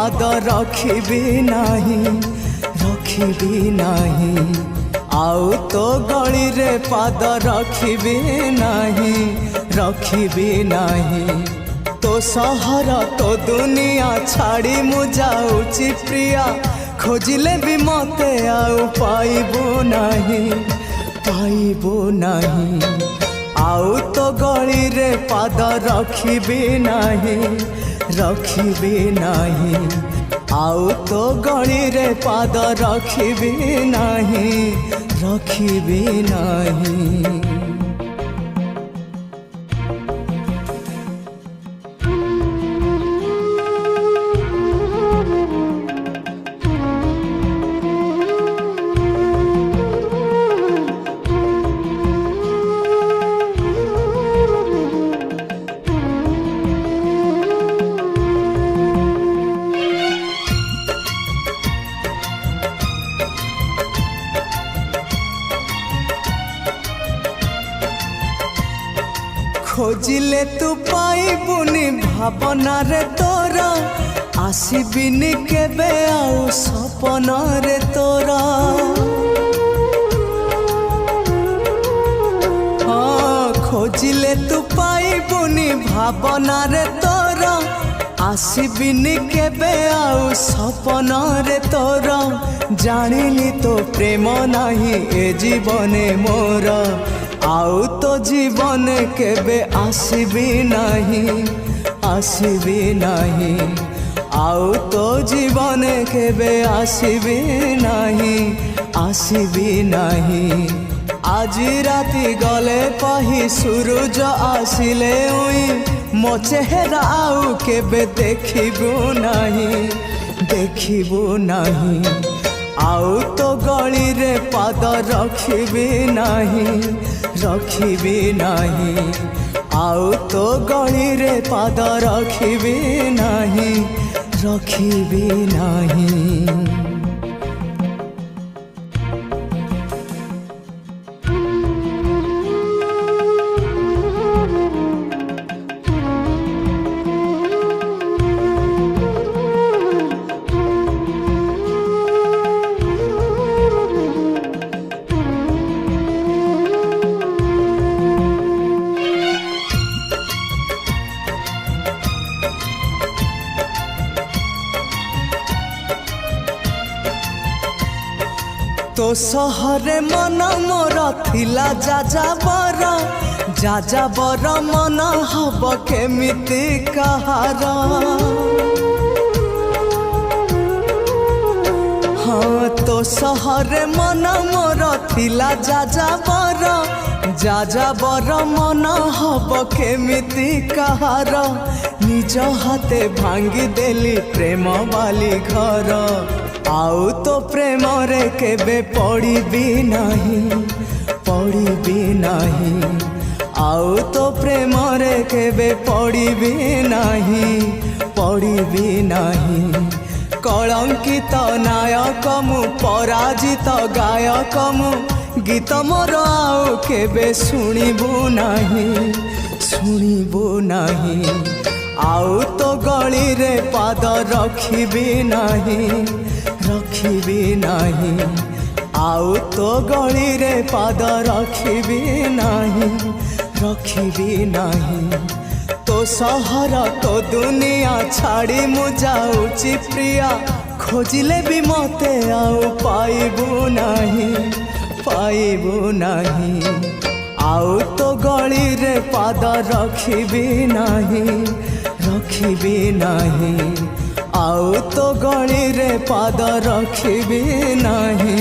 पाद रखिबी नाही रखिबी नाही आउ तो गली रे पाद रखिबी नाही रखिबी नाही तो सहर तो दुनिया छाड़ी मु जाऊची प्रिया खोजिले भी मते आउ पाइबो नाही आउ तो गली रे पाद रखिबी नाही आउ तो गली रे पाद रखिबी नाही खोजिले तू पाइबुनी भावना रे तोरा आसबिनी केबे आउ सपन रे तोरा खोजिले तू पाइबुनी भावना रे तोरा आसबिनी केबे आउ सपन रे तोरा जानिली तो प्रेम नाही ए जीवने मोर आउ तो जीवन केबे आसबी नाही आउ तो जीवन केबे आसबी नाही आज राति गले पही सूरज आसिले उई मो चेहरा आउ केबे देखिबू नाही आउ तो गली रे पाद रखिबी नाही आउ तो गली रे पाद रखिबी नाही तो सहरे मन मोर थिला जाजाबर मन हब केमिति कहार हाँ तो सहरे मन मोर थिला जाजाबर मन हब केमिति कहार निज हाथे भांगी देली प्रेम वाली घर आउ तो प्रेम रे केबे पड़िबी नाही आउ तो प्रेम रे केबे पड़िबी नाही कलंकित नायक मु पराजित गायक मु गीत मोर आउ केबे शुणिबू नाही आउ तो गली रे पाद रखिबी नाही आउ तो गली रे पाद रखिबी नाही तो सहर तो दुनिया छाड़ी मु जाऊची प्रिया खोजिले भी मते आउ पाइबू नाही आउ तो गली रे पाद रखिबी नाही आउ तो गली रे पाद रखिबी नाही